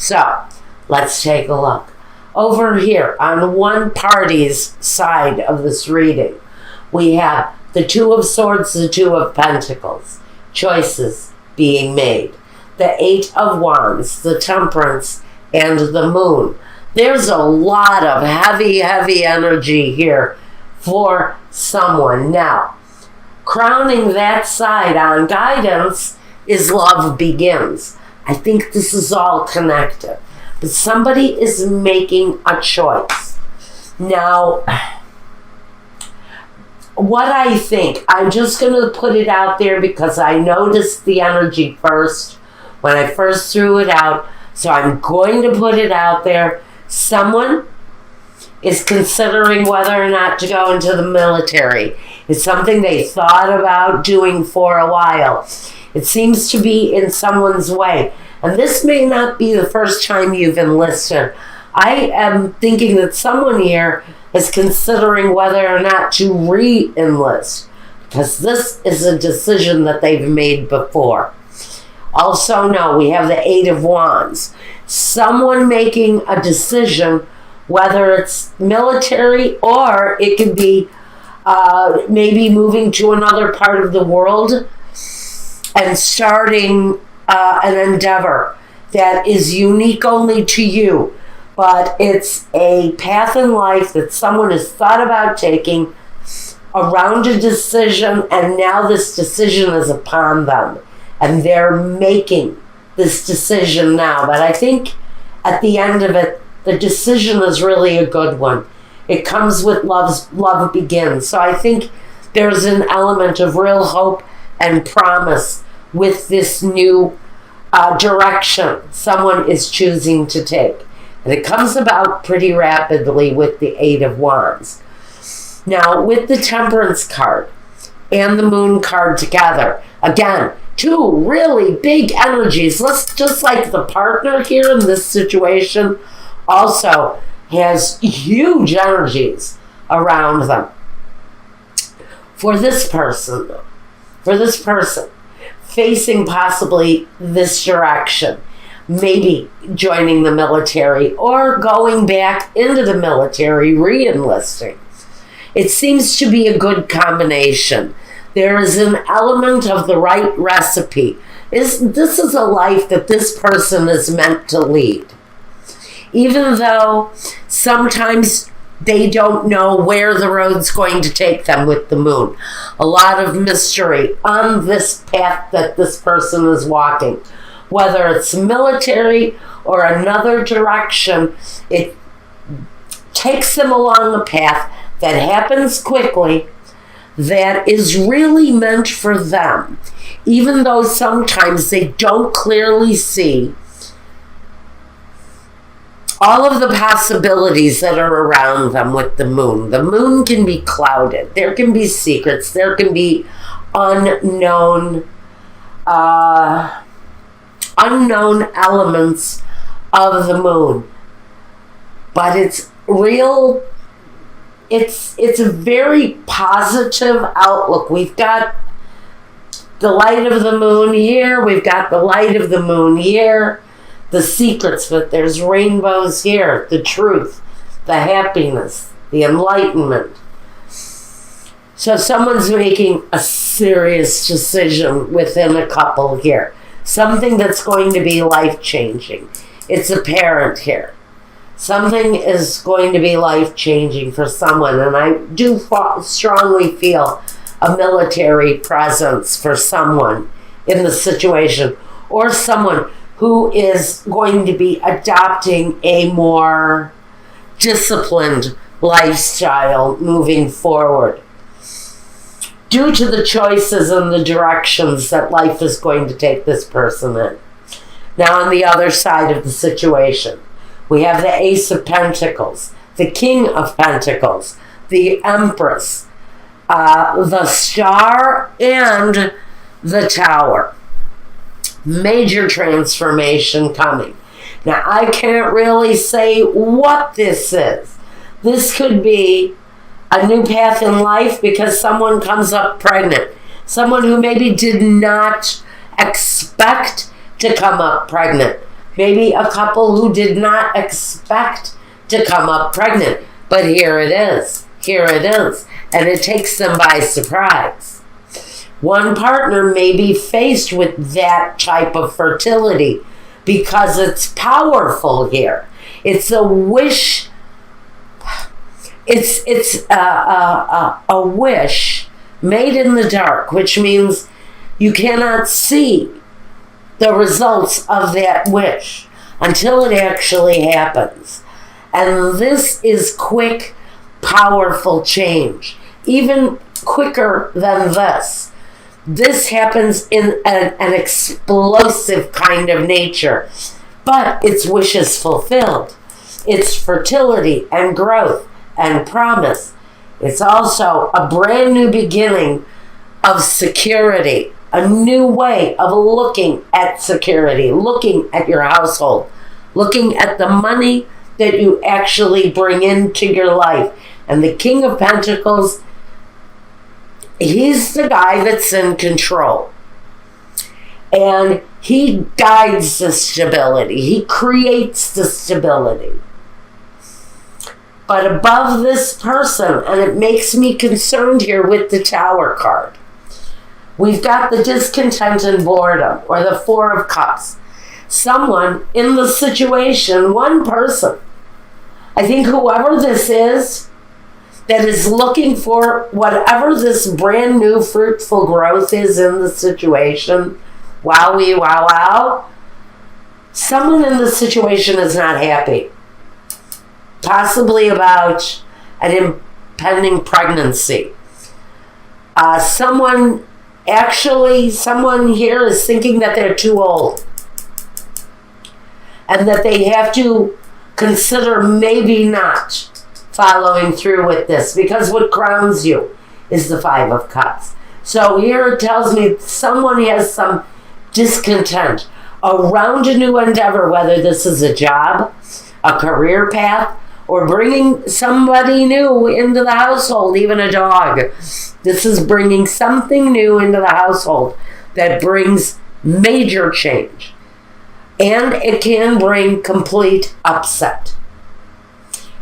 So, let's take a look. Over here, on one party's side of this reading, we have the Two of Swords, the Two of Pentacles. Choices being made. The Eight of Wands, the Temperance, and the Moon. There's a lot of heavy energy here for someone. Now, crowning that side on guidance is Love Begins. I think this is all connected. But somebody is making a choice. Now, what I think, I'm just going to put it out there because I noticed the energy first when I first threw it out. So I'm going to put it out there. Someone is considering whether or not to go into the military. It's something they thought about doing for a while. It seems to be in someone's way. And this may not be the first time you've enlisted. I am thinking that someone here is considering whether or not to re-enlist, because this is a decision that they've made before. Also, no, we have the Eight of Wands. Someone making a decision, whether it's military or it could be maybe moving to another part of the world and starting an endeavor that is unique only to you. But it's a path in life that someone has thought about taking around a decision, and now this decision is upon them. And they're making this decision now. But I think at the end of it, the decision is really a good one. It comes with Love Begins. So I think there's an element of real hope and promise with this new direction someone is choosing to take. And it comes about pretty rapidly with the Eight of Wands. Now, with the Temperance card and the Moon card together, again, two really big energies. Let's just like the partner here in this situation also has huge energies around them. For this person, facing possibly this direction, maybe joining the military or going back into the military, re-enlisting. It seems to be a good combination. There is an element of the right recipe. This is a life that this person is meant to lead. Even though sometimes they don't know where the road's going to take them with the Moon. A lot of mystery on this path that this person is walking. Whether it's military or another direction, it takes them along a path that happens quickly, that is really meant for them, even though sometimes they don't clearly see all of the possibilities that are around them with the Moon. The Moon can be clouded. There can be secrets. There can be unknown elements of the Moon. But it's real. It's a very positive outlook. We've got the light of the Moon here. We've got the light of the Moon here. The secrets, but there's rainbows here. The truth, the happiness, the enlightenment. So someone's making a serious decision within a couple here. Something that's going to be life-changing. It's apparent here. Something is going to be life-changing for someone, and I do strongly feel a military presence for someone in the situation, or someone who is going to be adopting a more disciplined lifestyle moving forward, due to the choices and the directions that life is going to take this person in. Now, on the other side of the situation, we have the Ace of Pentacles, the King of Pentacles, the Empress, the Star, and the Tower. Major transformation coming. Now, I can't really say what this is. This could be a new path in life because someone comes up pregnant. Someone who maybe did not expect to come up pregnant. Maybe a couple who did not expect to come up pregnant, but here it is. Here it is. And it takes them by surprise. One partner may be faced with that type of fertility because it's powerful here. It's a wish. It's a wish made in the dark, which means you cannot see the results of that wish until it actually happens. And this is quick, powerful change, even quicker than this. This happens in an explosive kind of nature, but it's wishes fulfilled. It's fertility and growth and promise. It's also a brand new beginning of security, a new way of looking at security, looking at your household, looking at the money that you actually bring into your life. And the King of Pentacles, he's the guy that's in control. And he guides the stability. He creates the stability. But above this person, and it makes me concerned here with the Tower card, we've got the discontent and boredom, or the Four of Cups. Someone in the situation, one person, I think whoever this is, that is looking for whatever this brand new fruitful growth is in the situation, wowie, wow, wow, someone in the situation is not happy. Possibly about an impending pregnancy. Someone here is thinking that they're too old and that they have to consider maybe not following through with this, because what crowns you is the Five of Cups. So here it tells me someone has some discontent around a new endeavor, whether this is a job, a career path, or bringing somebody new into the household, even a dog. This is bringing something new into the household that brings major change. And it can bring complete upset.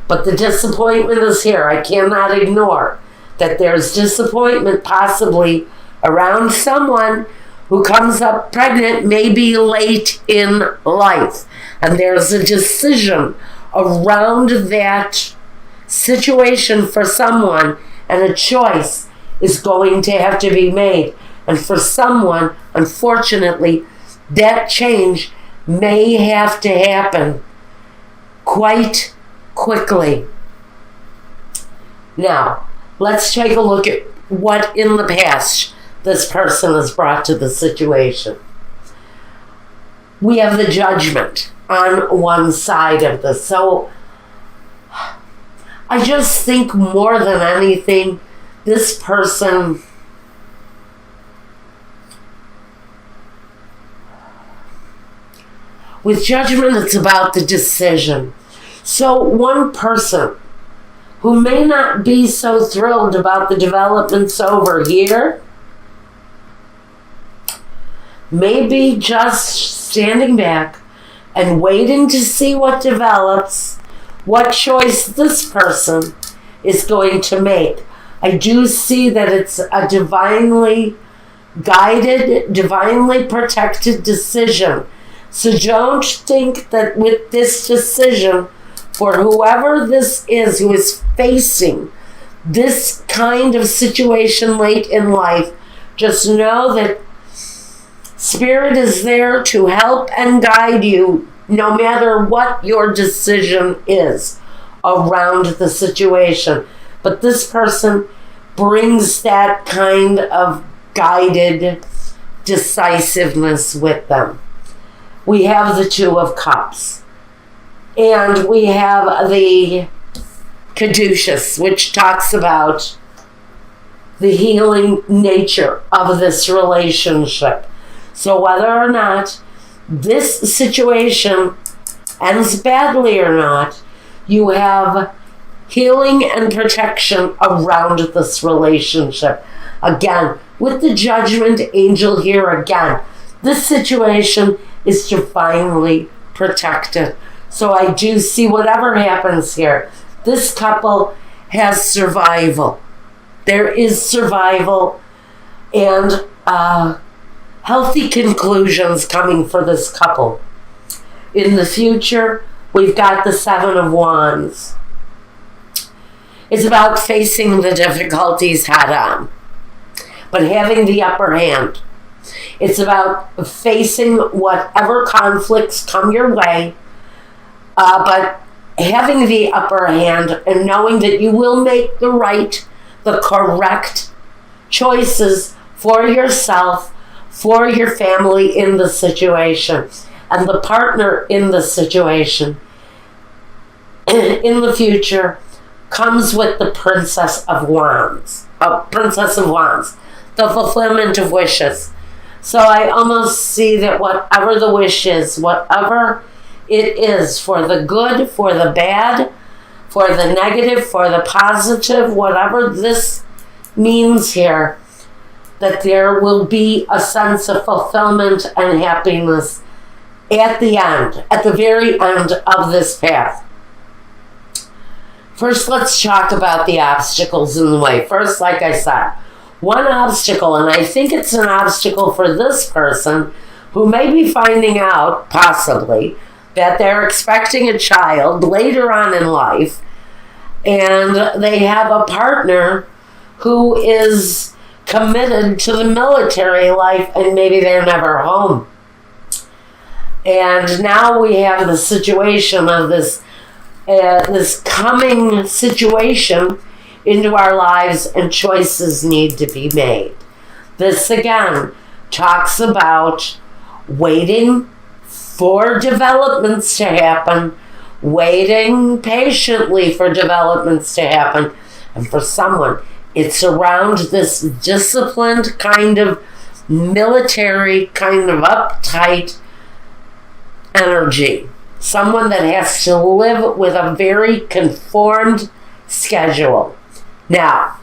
But the disappointment is here. I cannot ignore that there's disappointment possibly around someone who comes up pregnant, maybe late in life. And there's a decision around that situation for someone, and a choice is going to have to be made. And for someone, unfortunately, that change may have to happen quite quickly. Now, let's take a look at what in the past this person has brought to the situation. We have the Judgment on one side of this. So I just think more than anything, this person with Judgment, it's about the decision. So one person who may not be so thrilled about the developments over here may be just standing back and waiting to see what develops, what choice this person is going to make. I do see that it's a divinely guided, divinely protected decision. So don't think that with this decision, for whoever this is who is facing this kind of situation late in life, just know that Spirit is there to help and guide you no matter what your decision is around the situation. But this person brings that kind of guided decisiveness with them. We have the Two of Cups. And we have the Caduceus, which talks about the healing nature of this relationship. So whether or not this situation ends badly or not, you have healing and protection around this relationship. Again, with the Judgment angel here again, this situation is divinely protected. So I do see whatever happens here, this couple has survival. There is survival and healthy conclusions coming for this couple. In the future, we've got the Seven of Wands. It's about facing the difficulties head on, but having the upper hand. It's about facing whatever conflicts come your way, but having the upper hand and knowing that you will make the correct choices for yourself, for your family in the situation, and the partner in the situation in the future comes with the Princess of Wands, the fulfillment of wishes. So I almost see that whatever the wish is, whatever it is, for the good, for the bad, for the negative, for the positive, whatever this means here, that there will be a sense of fulfillment and happiness at the end, at the very end of this path. First, let's talk about the obstacles in the way. First, like I said, one obstacle, and I think it's an obstacle for this person who may be finding out, possibly, that they're expecting a child later on in life, and they have a partner who is committed to the military life, and maybe they're never home. And now we have the situation of this coming situation into our lives, and choices need to be made. This again talks about waiting for developments to happen, waiting patiently for developments to happen. And for someone, it's around this disciplined kind of military, kind of uptight energy. Someone that has to live with a very conformed schedule. Now,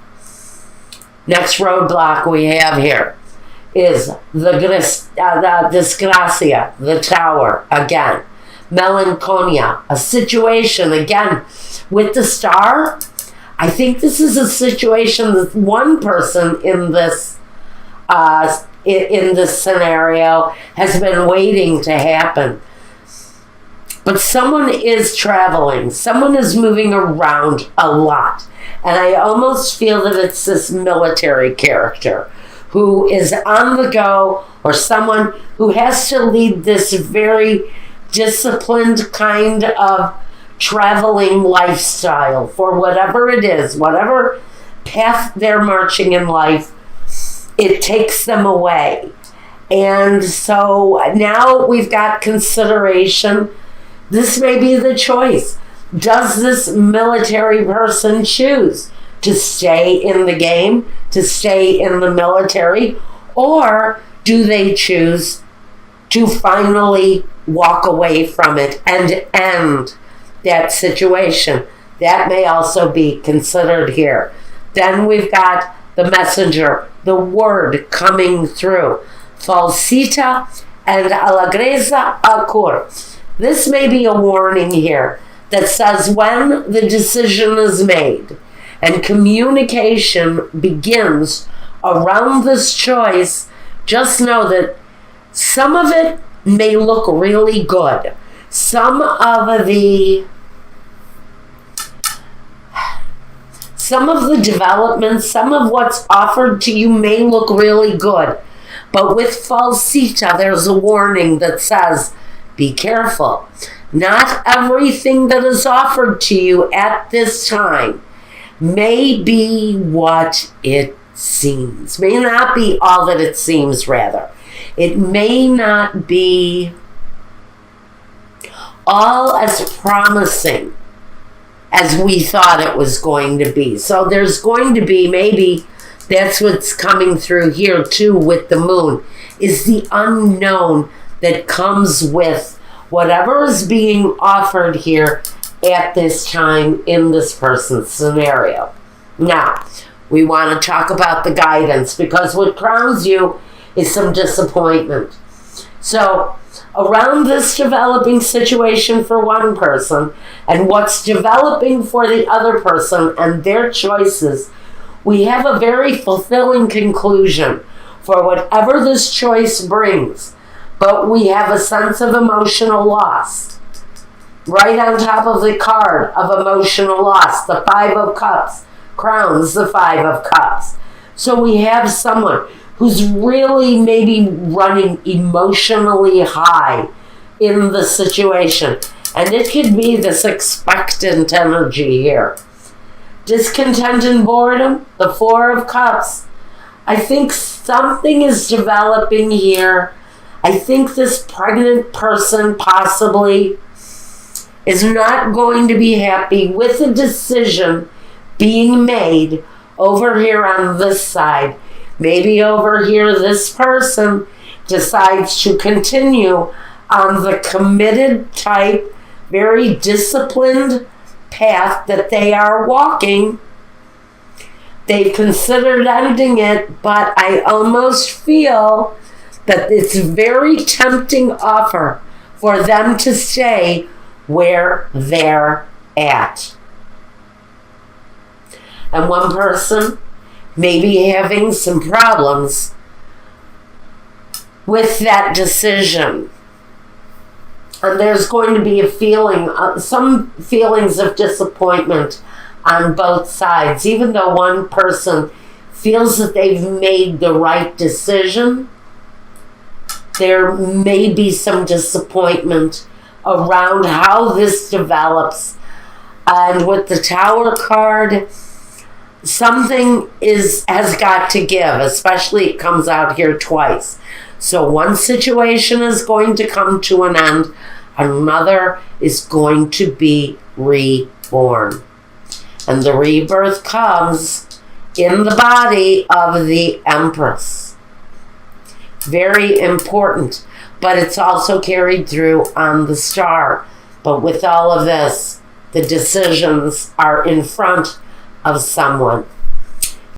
next roadblock we have here is the disgracia, the tower, again. Melancholia, a situation, again, with the star. I think this is a situation that one person in this scenario has been waiting to happen. But someone is traveling. Someone is moving around a lot. And I almost feel that it's this military character who is on the go, or someone who has to lead this very disciplined kind of traveling lifestyle for whatever it is, whatever path they're marching in life, it takes them away. And so now we've got consideration. This may be the choice. Does this military person choose to stay in the game, to stay in the military, or do they choose to finally walk away from it and end that situation? That may also be considered here. Then we've got the messenger, the word coming through. Falsita and alagreza acur. This may be a warning here that says when the decision is made and communication begins around this choice, just know that some of it may look really good. Some of the developments, some of what's offered to you may look really good. But with falsita, there's a warning that says, be careful. Not everything that is offered to you at this time may be what it seems. May not be all that it seems, rather. It may not be all as promising as we thought it was going to be. So there's going to be, maybe that's what's coming through here too with the moon, is the unknown that comes with whatever is being offered here at this time in this person's scenario. Now, we want to talk about the guidance, because what crowns you is some disappointment. So around this developing situation for one person and what's developing for the other person and their choices, we have a very fulfilling conclusion for whatever this choice brings. But we have a sense of emotional loss. Right on top of the card of emotional loss, the Five of Cups crowns the Five of Cups. So we have someone who's really maybe running emotionally high in the situation. And it could be this expectant energy here. Discontent and boredom, the Four of Cups. I think something is developing here. I think this pregnant person possibly is not going to be happy with a decision being made over here on this side. Maybe over here this person decides to continue on the committed type, very disciplined path that they are walking. They've considered ending it, but I almost feel that it's a very tempting offer for them to stay where they're at. And one person may be having some problems with that decision. And there's going to be a feeling, some feelings of disappointment on both sides. Even though one person feels that they've made the right decision, there may be some disappointment around how this develops. And with the Tower card, something has got to give, especially it comes out here twice. So one situation is going to come to an end, another is going to be reborn. And the rebirth comes in the body of the Empress. Very important, but it's also carried through on the star. But with all of this, the decisions are in front of someone.